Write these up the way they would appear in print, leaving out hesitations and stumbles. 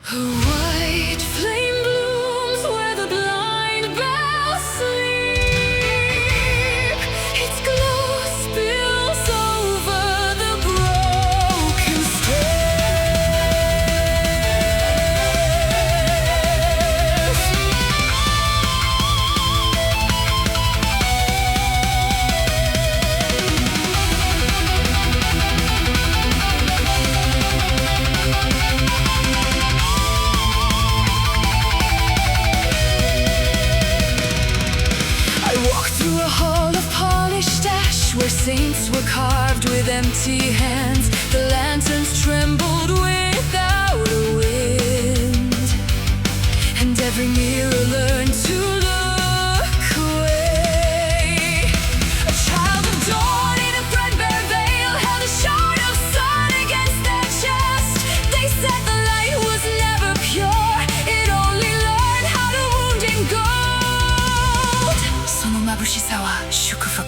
A white flame blooms where the blind bells sleep. Its glow spills over the broken stairs. I walked through a hall of polished ash where saints were carved with empty hands. The lanterns trembled without a wind, and every mirror learned to look away. A child of dawn in a threadbare veil held a shard of sun against their chest. They said the light was never pure, it only learned how to wound in gold. その眩しさは祝福、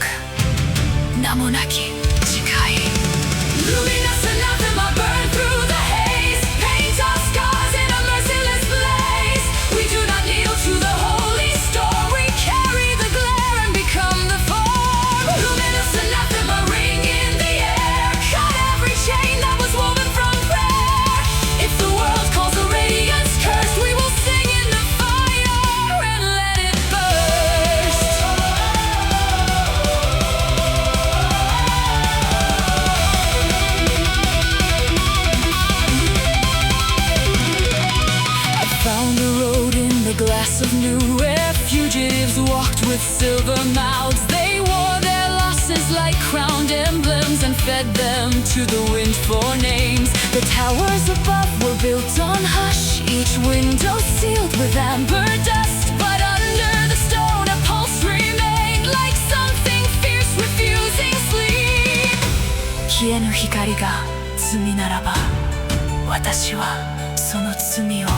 名もなき誓い。Luminous Anathema burn through the haze. Paint our scars in a merciless blaze. We do not kneel to the holy storm. We carry the glare and become the form. Luminous Anathema ring in the air. Cut every chain that was woven from prayer. If the world calls a radiance cursed, we will sing in the fire and let it burst. I found a road in the glass of new where fugitives walked with silver mouths. They wore their losses like crowned emblems and fed them to the wind for names. The towers above were built on hush, each window sealed with amber dust. But under the stone a pulse remained like something fierce refusing sleep. 消えぬ光が罪ならば、私はその罪を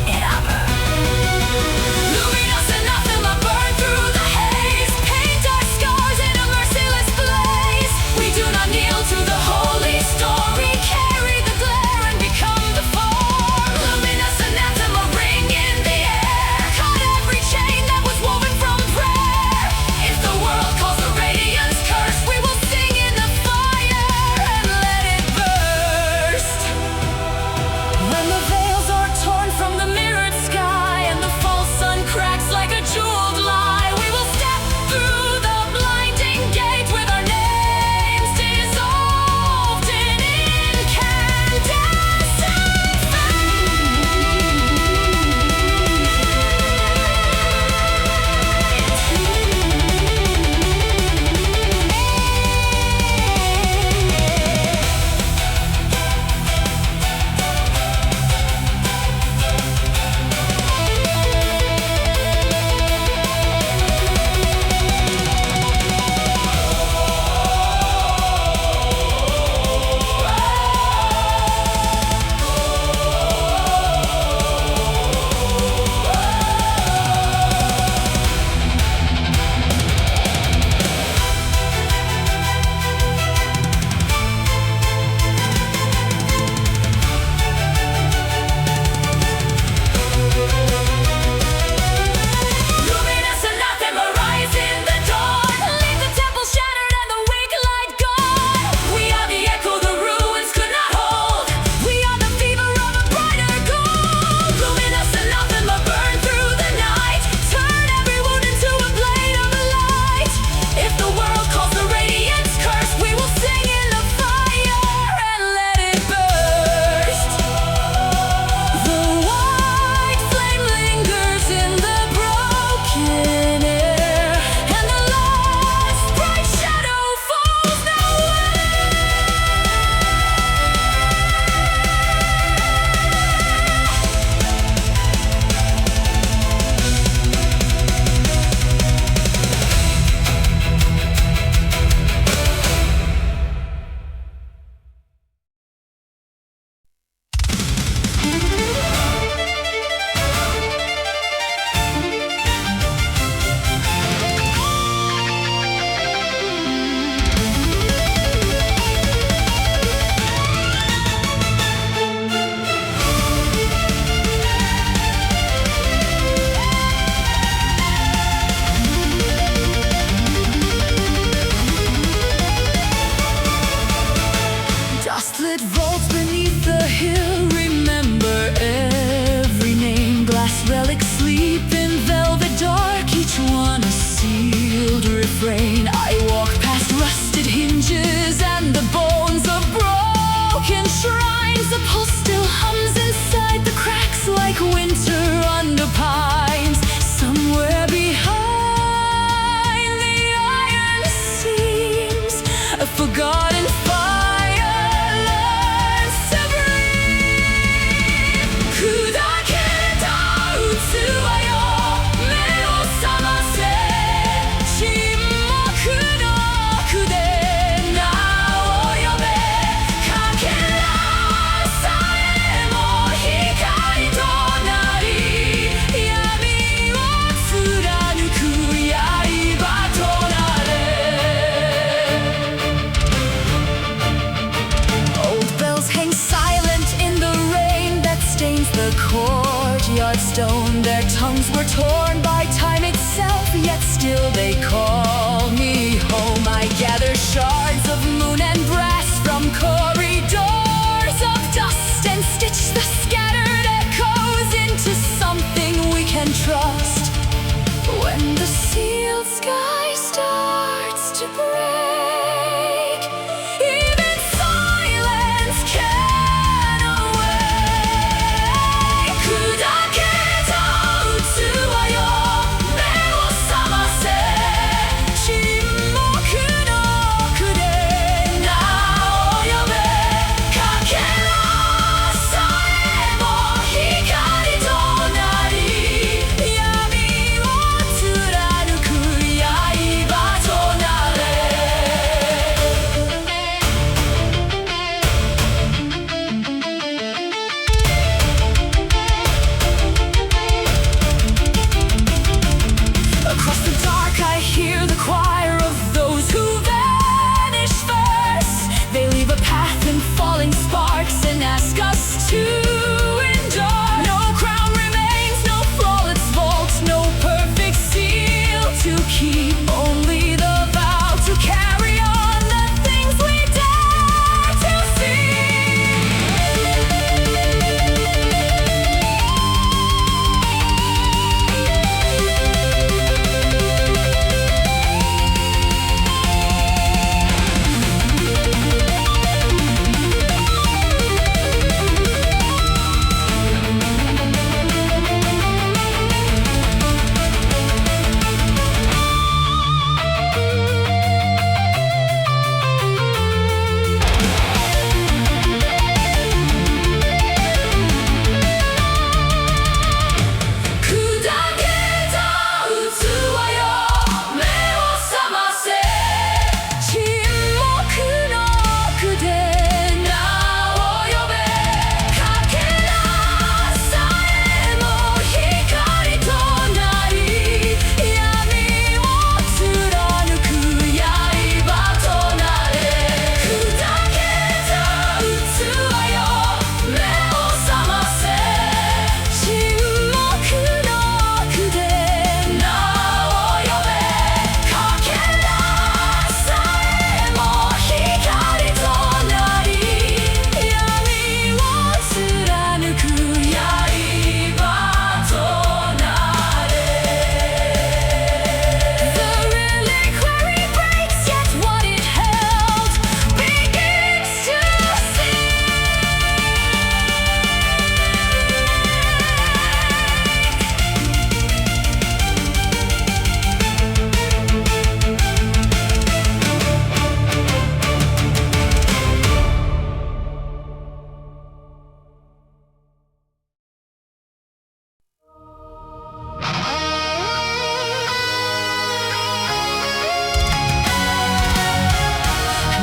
選ぶ。Luminous Anathema burn through the haze. Paint our scars in a merciless blaze. We do not kneel to the holy storm. We carry the glare and become the form. Luminous Anathema ring in the air. Cut every chain that was woven from prayer. If the world calls a radiance cursed, we will sing in the fire and let it burst. When the veils are torn from the mirrored sky and the false stone. Their tongues were torn by time itself, yet still they call me home. I gather shards of moon and brass from corridors of dust and stitch the scattered echoes into something we can trust. When the sealed sky starts to break, even silence can awake. 砕けた器よ、目を覚ませ。沈黙の奥で名を呼べ。かけらさえも光となり、闇を貫く刃となれ。Across the dark I hear the choir of those who vanish first. They leave a path in falling sparks and ask us to endure. No crown remains, no flawless vault, no perfect seal to keep. Only the vow to carry on the things we dare to see.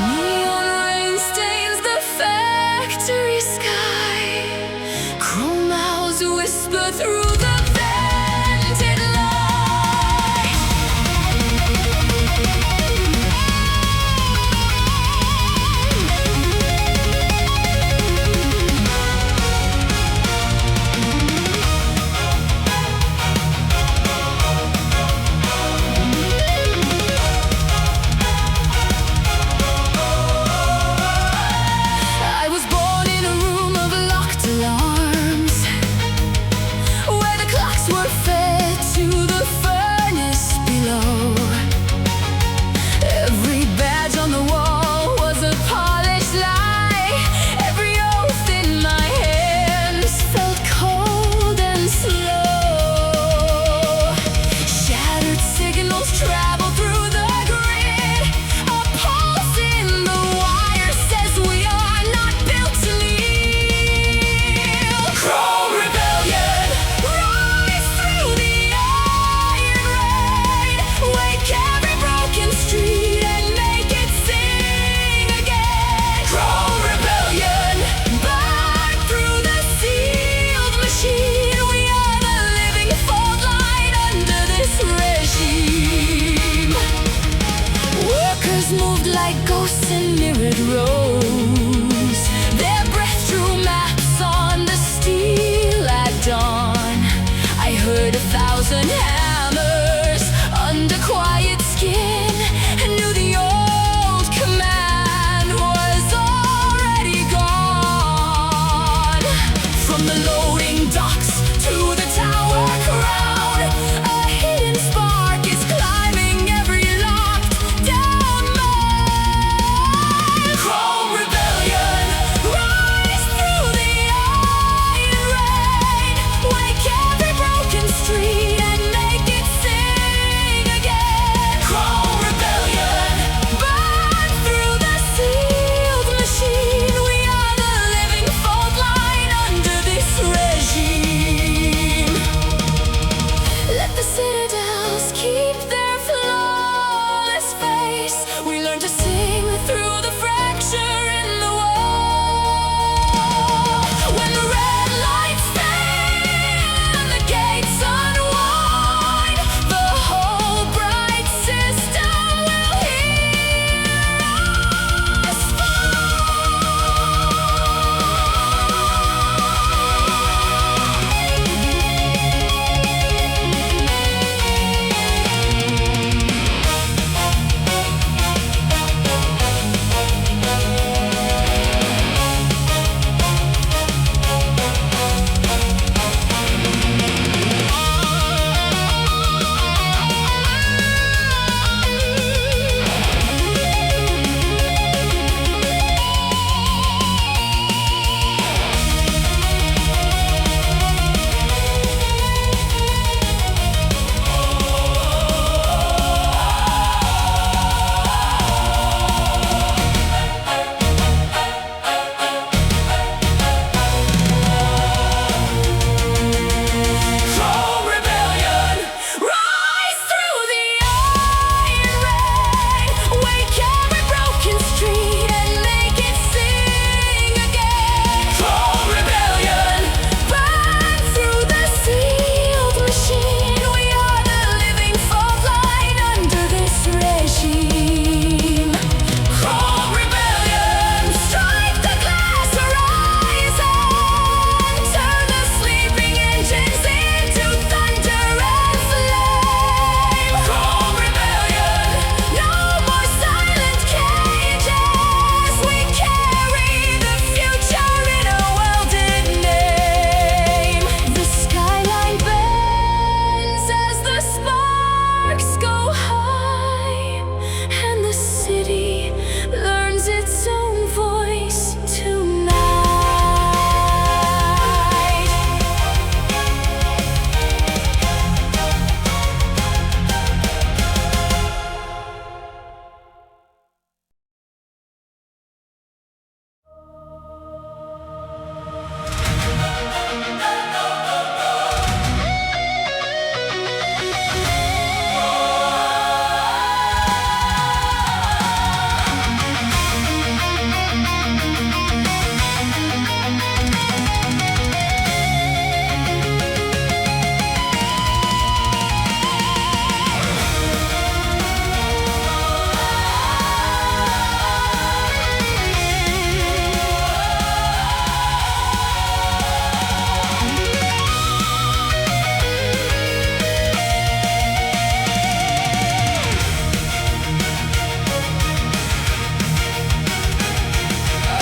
Neon rain stains the factory sky. Chrome owls whisper through the vented light. I was born in a room of locked alarms, where the clocks were fed to the furnace below. Every badge on the wall was a polished lie. Every oath in my hands felt cold and slow. Shattered signals travel through the grid. A pulse in the wire says we are not built to kneel. Chrome rebellion, rise through the iron rain. Wake every broken street and make it sing again. Chrome rebellion, burn through the sealed machine. We are the living fault line under this regime. Workers moved like ghosts in mirrored rows. Their breath drew maps on the steel at dawn. From the loading docks to the tower crown, a hidden spark is climbing every locked down mine. Chrome rebellion, rise through the iron rain, wake every broken street and make it sing again. Chrome rebellion, burn through the sealed machine. We are the living fault line under this regime. Let the citadels keep their flawless face. We learn to sing through the fracture in the wall. When the red lights fade and the gates unwind, the whole bright system will hear us Chrome rebellion, rise through the iron rain, wake every broken street and make it sing again. Chrome rebellion, burn through the sealed machine. We are the living fault line under this regime. Chrome rebellion, strike the glass horizon, turn the sleeping engines into thunder and flame. Chrome rebellion, no more silent cages. We carry the future in a welded name. The skyline bends as the sparks go high, and the city learns its own voice tonight.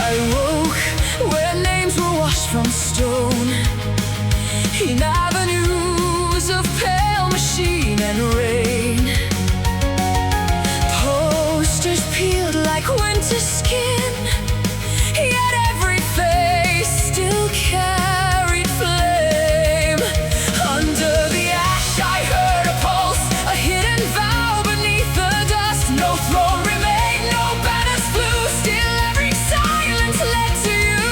I woke where names were washed from stone, in avenues of pale machine and rain. Posters peeled like winter skin, yet every face still carried flame. Under the ash I heard a pulse, a hidden vow beneath the dust. No throne remained, no banners flew, still every silence led to you.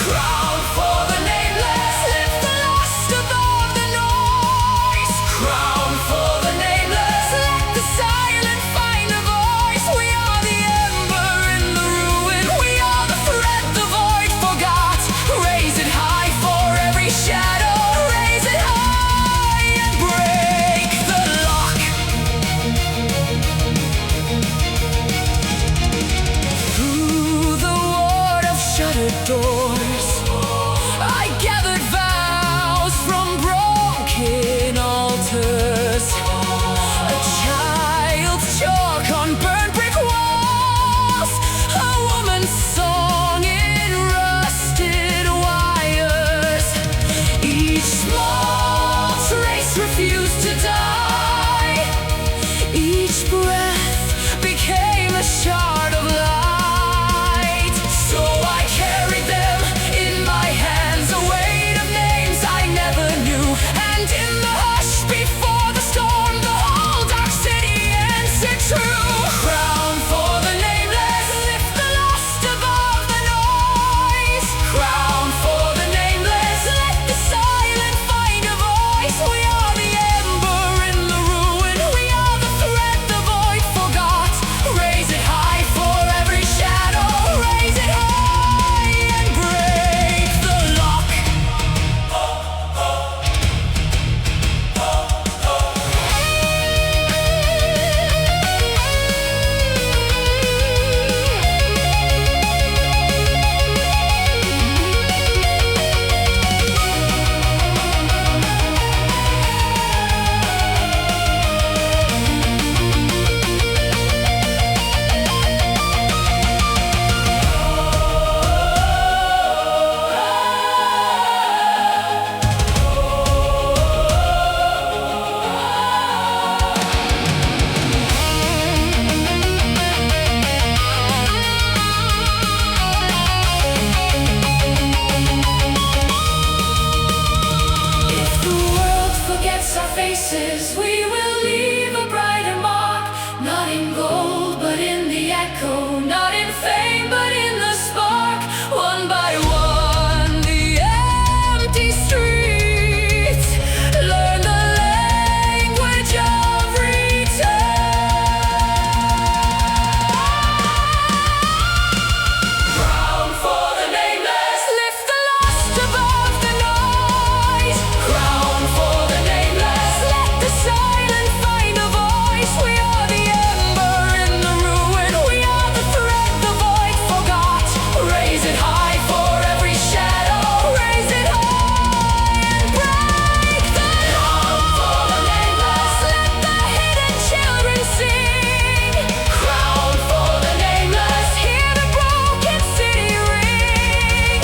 Crown for the nameless, lift the lost above the noise. Crown for the nameless, let the silent find a voice. We are the ember in Each small trace refused to die. Each breath became a shard of light. So I carried them in my hands, a weight of names I never knew. And in the hush before the storm, the whole dark city answered true. Crown for the nameless, lift the lost above the noise. Crown for the nameless, let the silent find a voice. We are the ember in the ruin, we are the thread the void forgot. Raise it high for every shadow, raise it high and break the lock. If the world forgets our faces, we will leave a brighter mark. Not in gold, but in the echo. Not in fame, but in the spark. One by one, the empty streets learn the language of return. Crown for the nameless, lift the lost above the noise. Crown for the nameless, let the silent find a voice. We are the ember in the ruin, we are the thread the void forgot. Raise it high for every shadow, raise it high and break the lock. For the nameless, let the hidden children sing. Crown for the nameless, hear the broken city ring.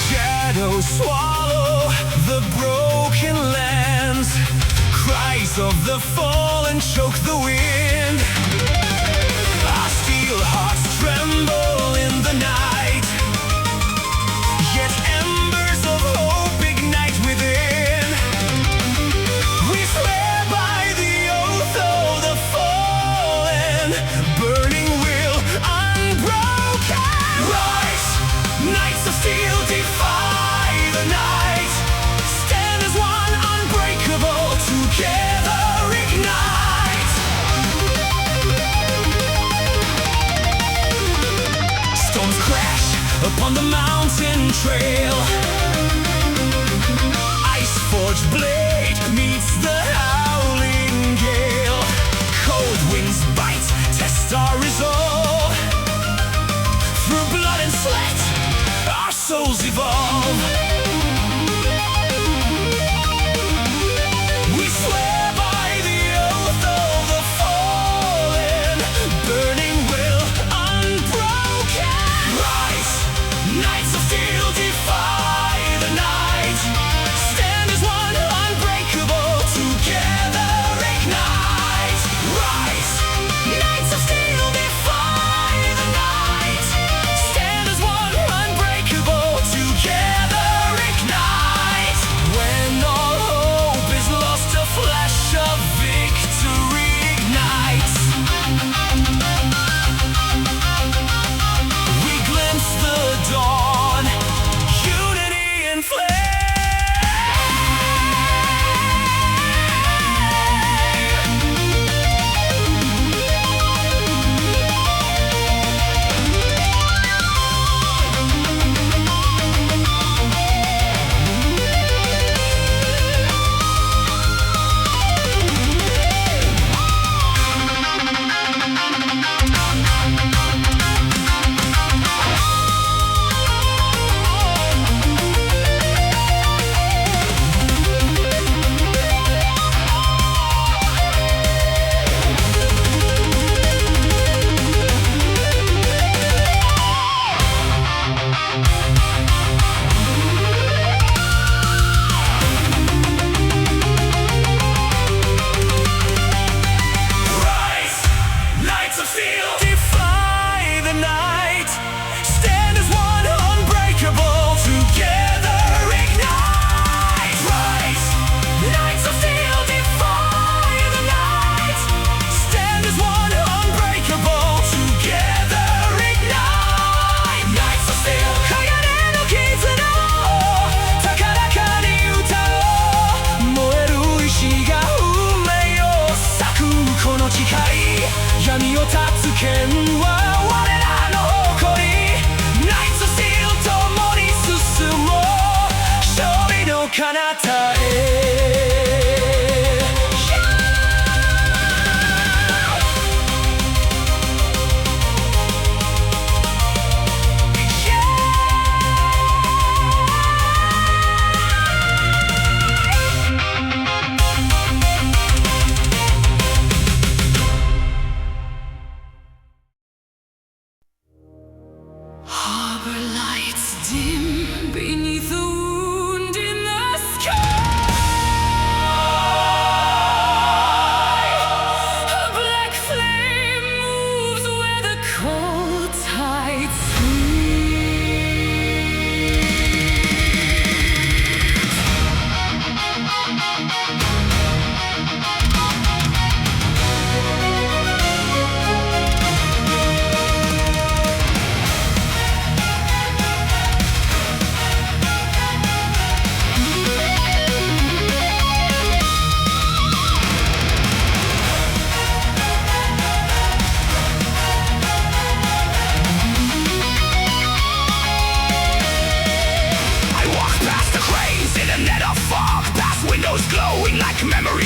Shadows swallow the broken lands. Cries of the fallen choke the wind. Our steel hearts tremble in the night. Yet embers of hope ignite within. We swear by the oath of the fallen, burning will unbroken. Rise, knights of steel, defy the night. Stand as one, unbreakable, together ignite. Storms crash upon the mountain trail. Ice-forged blade meets the howling gale. Cold winds bite, test our resolve. Through blood and sweat, our souls evolve. We swear by the oath of the fallen, burning will unbroken. Rise, knights of steel, defy the night. Stand as one, unbreakable, together ignite. Rise, knights of steel, defy the night. Stand as one.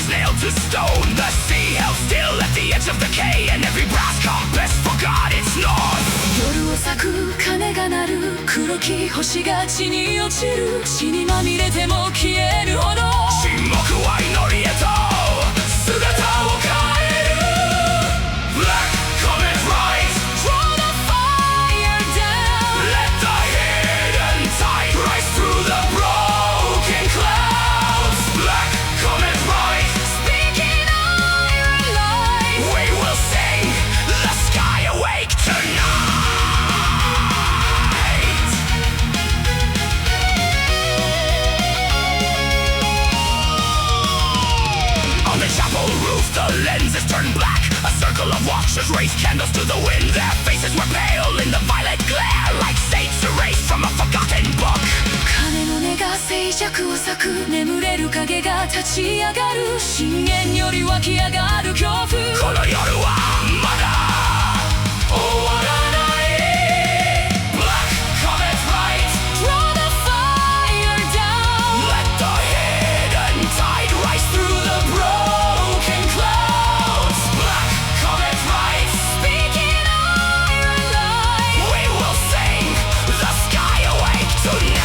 is nailed to stone. The sea held still at the edge of the quay, and every brass compass forgot its north. 夜を咲く鐘が鳴る黒き星が地に落ちる血にまみれても消えるほど沈黙は祈りへと姿を変える Black Comet Rite Draw the fire down Let the hidden tide rise through the broken clouds Black Comet Rite Speaking iron light We will sing the sky awake tonight On the chapel roof the lenses turn black A circle of watchers raise candles to the wind Their faces were pale in the violet glare Like saints erased from a forgotten book 鐘の音が静寂を裂く眠れる影が立ち上がる深淵より湧き上がる恐怖この夜はまだ終わらない Black Comet Rite Draw the fire down Let the hidden tide rise through the broken clouds Black Comet Rite Speaking iron light We will sing the sky awake tonight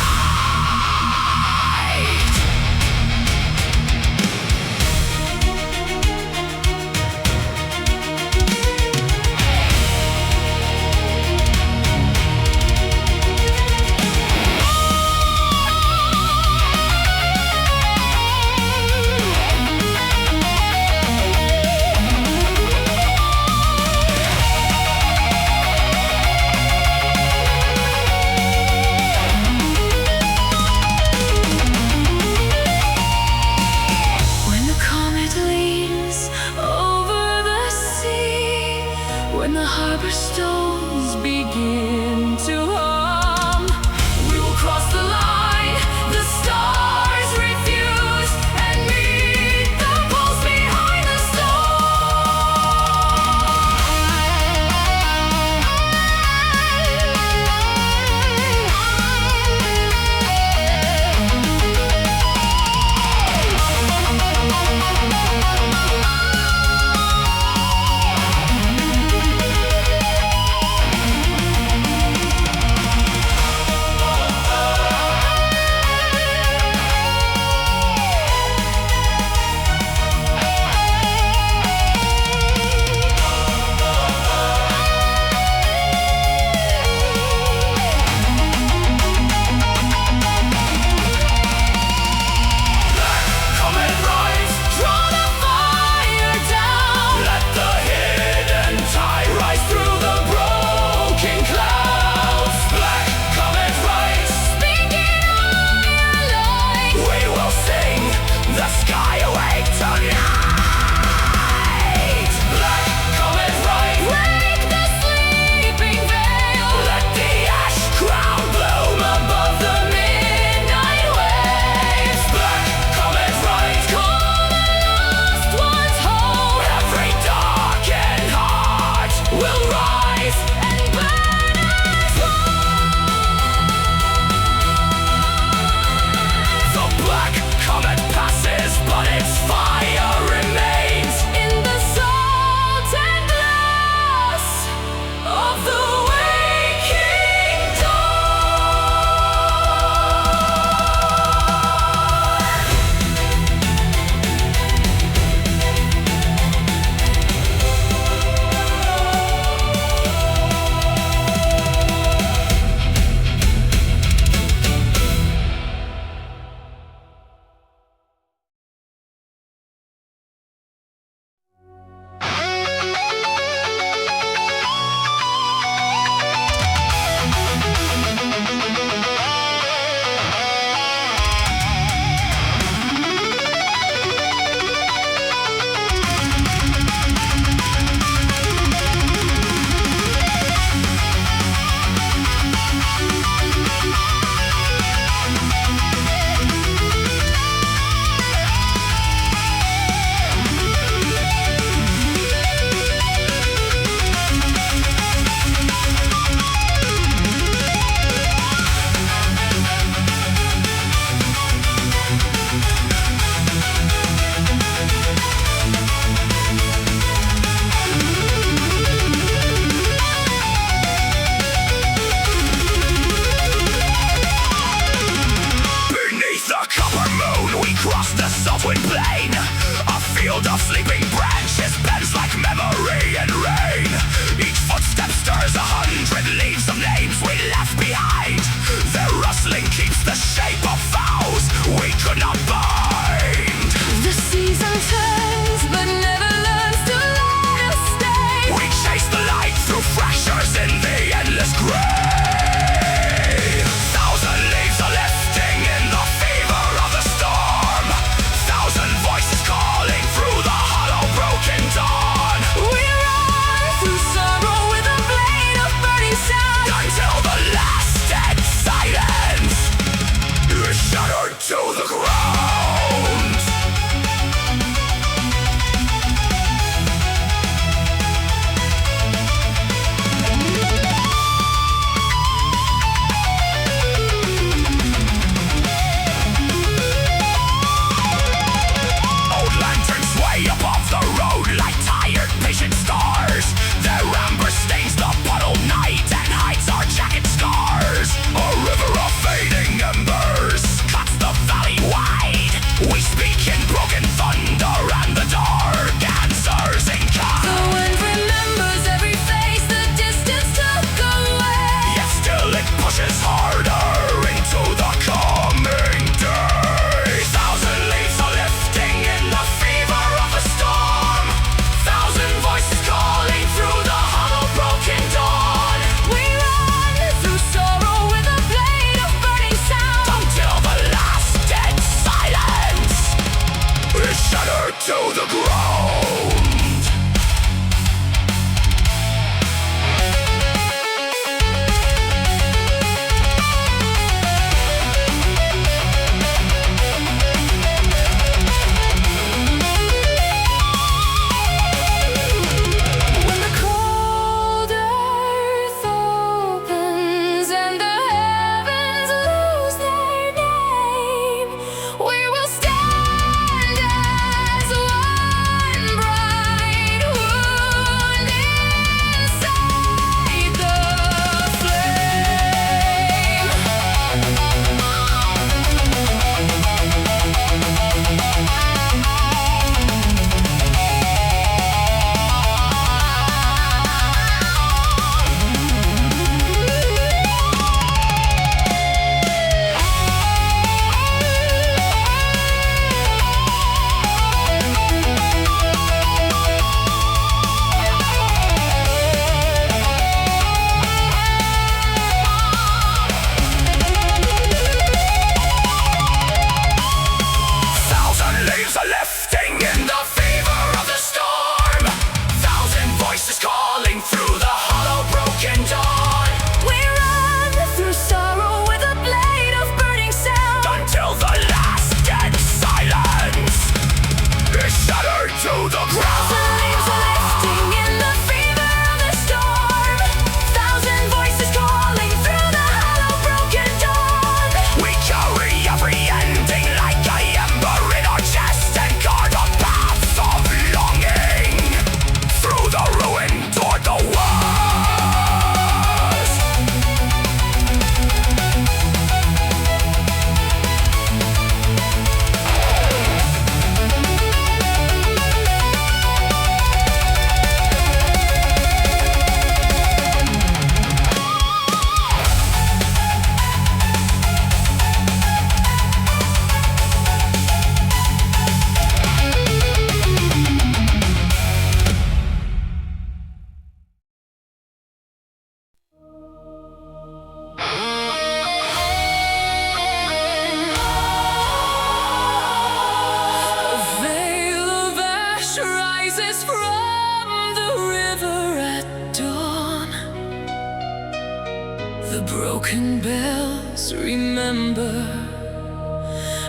The broken bells remember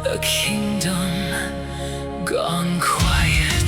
a kingdom gone quiet.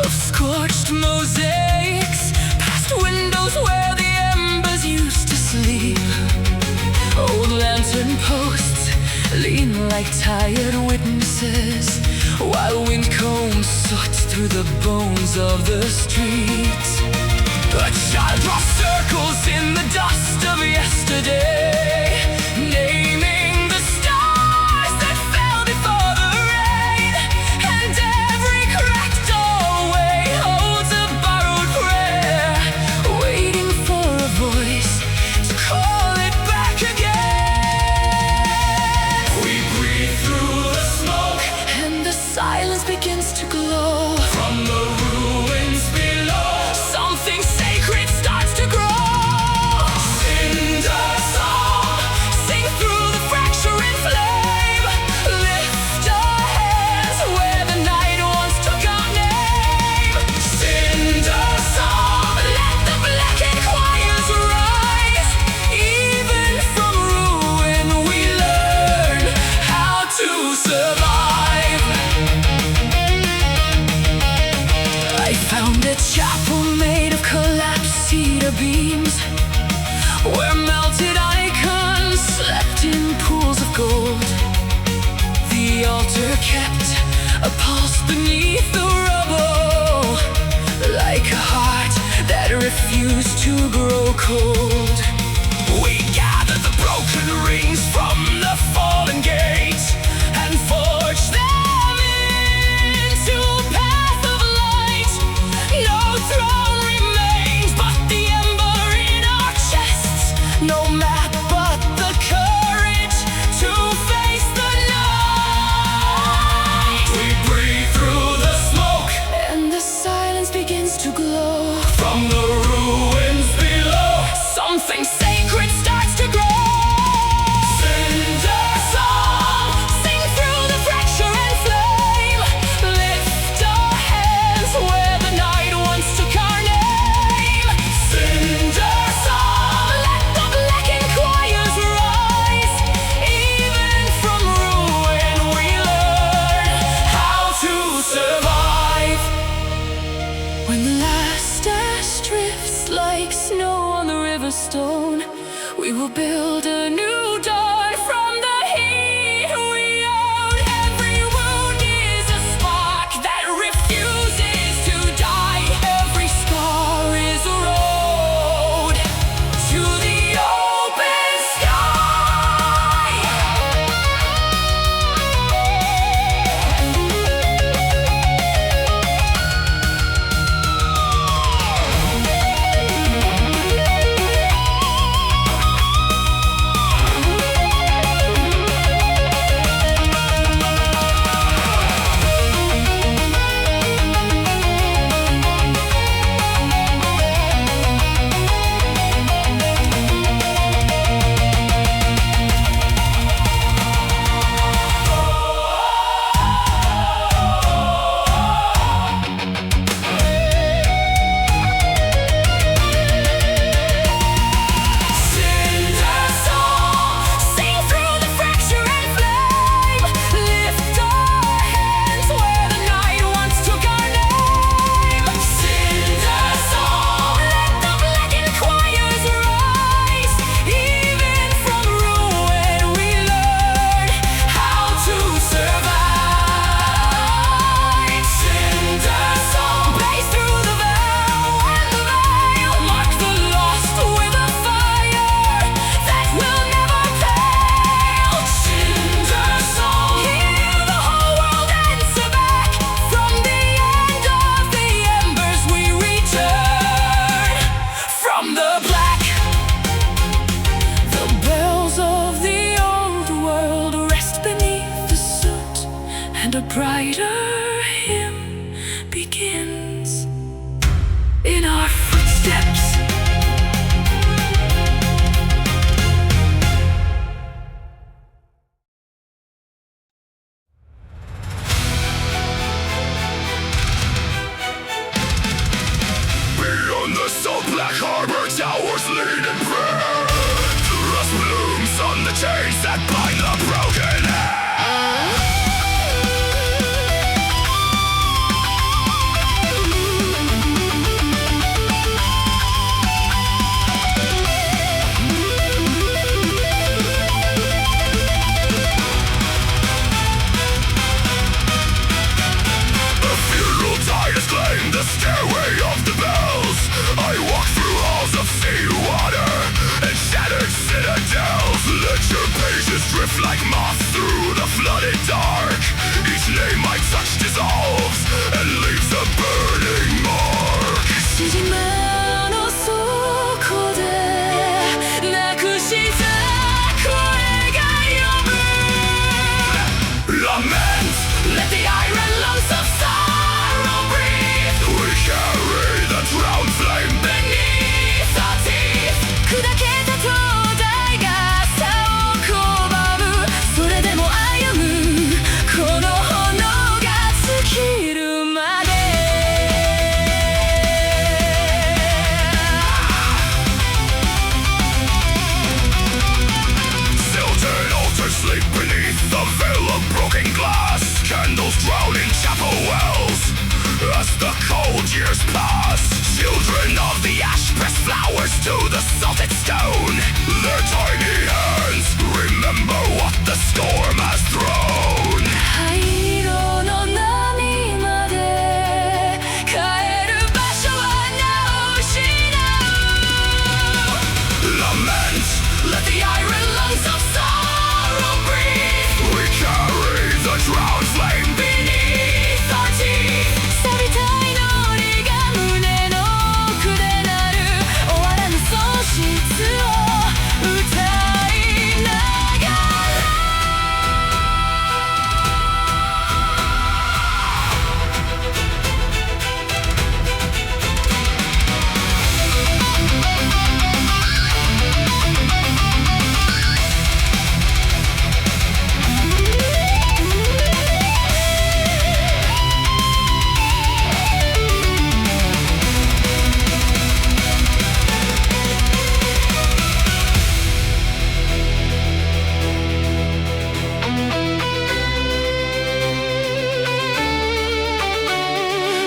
Scorched mosaics, past windows where the embers used to sleep. Old lantern posts lean like tired witnesses, while wind combs soot through the bones of the streets. A child draws circles in the dust of yesterday, naming the stars that fell before the rain, and every cracked doorway holds a borrowed prayer, waiting for a voice to call it back again. We breathe through the smoke, and the silence begins to glow. From the ruins below, something sacred starts to grow. Cinder Psalm, sing through the fracturing flame. Lift our hands where the night once took our name. Cinder Psalm, let the blackened choirs rise. Even from ruin we learn how to survive. I found a chapel made of collapsed cedar beams, where melted icons slept in pools of gold. The altar kept a pulse beneath the rubble, like a heart that refused to grow cold. We gather the broken rings from the fallen gates and forge them into a path of light. No throne remains but the ember in our chests, no map but the courage to face the night. We breathe through the smoke, and the silence begins to glow. From the ruins below, something and a brighter hymn begins in our footsteps. Beyond the salt black harbor towers lean in prayer. Rust blooms on the chains that bind the broken air. The funeral tide has claimed the stairway of the bells. I walk through halls of seawater and shattered citadels. Let your pages drift like moths through the flooded dark. Each name I touch dissolves and leaves a burning mark. 縮むの底でなくした声が呼ぶ Lament, let the iron lungs of sorrow breathe. We carry the drowned flame beneath our teeth. 砕けた灯台が差を拒むそれでも歩むこの炎が尽きるまで Silted altars sleep beneath the veil of broken glass. Candles drown in chapel wells as the cold years pass. Children of the ash press flowers to the salted stone. Their tiny hands remember what the storm has thrown. 灰色の波まで帰る場所はなお失う Lament, let the iron lungs of sorrow breathe. We carry the drowned flame beneath our teeth. 錆びた祈りが胸の奥で鳴る終わらぬ喪失を歌いながら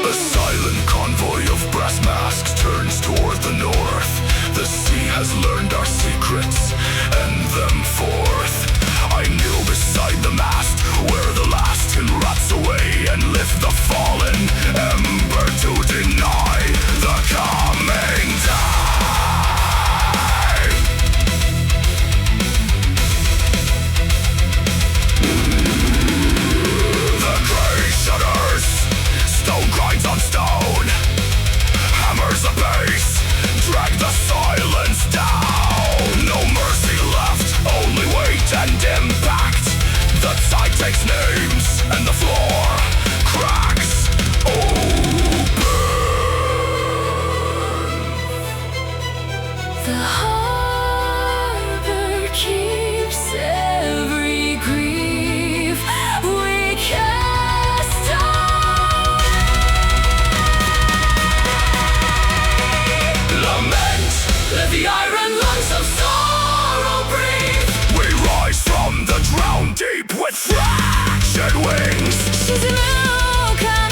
A silent convoy of brass masks turns toward the north. The sea has learned our secrets and them forth. I kneel beside the mast where the last tin rots away and lift the fallen ember to deny the coming day. The grey shudders, stone grinds on stone, hammers the base, drag the silence down. No mercy left, only weight and impact. The tide takes names and the floor cracks open. The harbor keeps every grief we cast away. Lament, let the iron lungs of sorrow breathe. We rise from the drowned deep with fractured wings. 沈む丘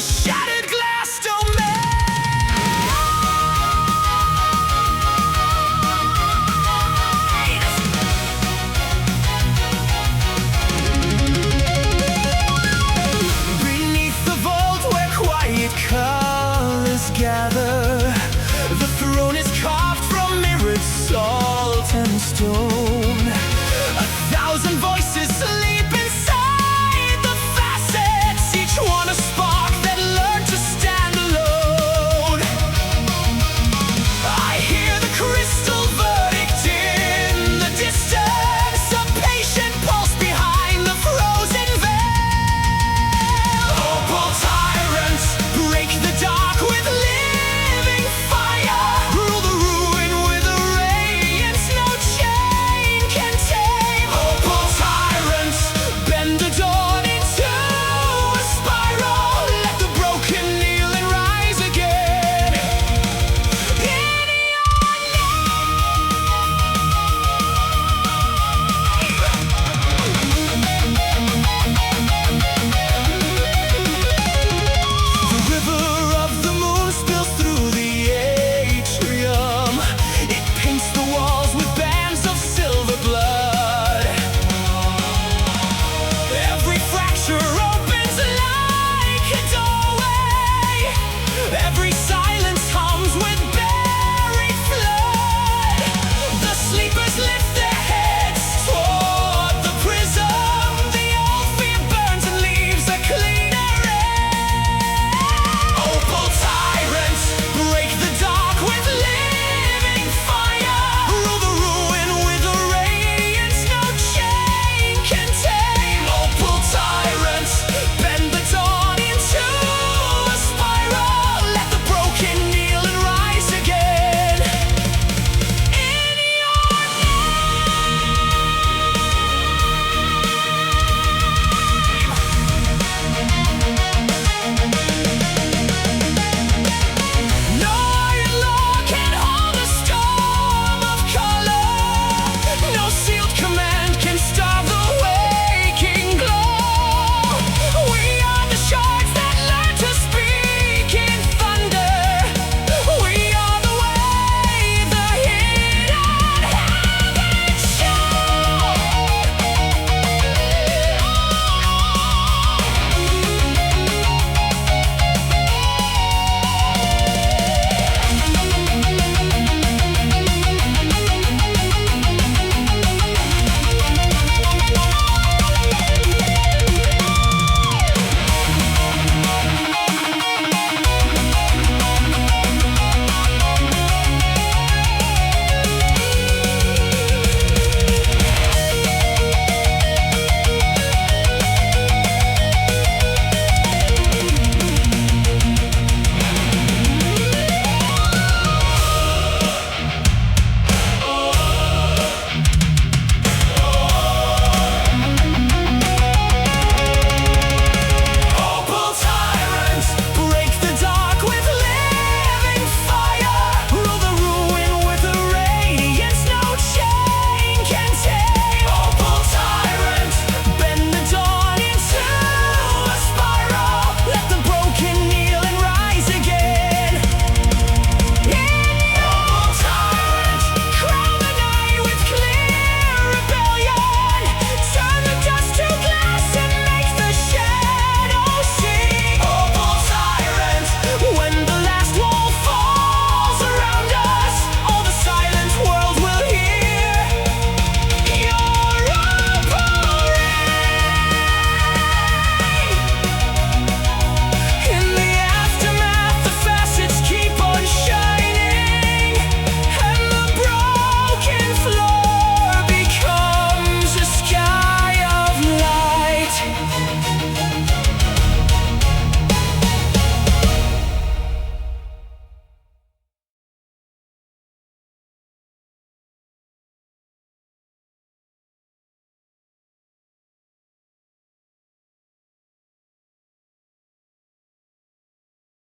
a shattered glass domain. Beneath the vault where quiet colors gather, the throne is carved from mirrored salt and stone. A thousand voices sleep inside the facets, each one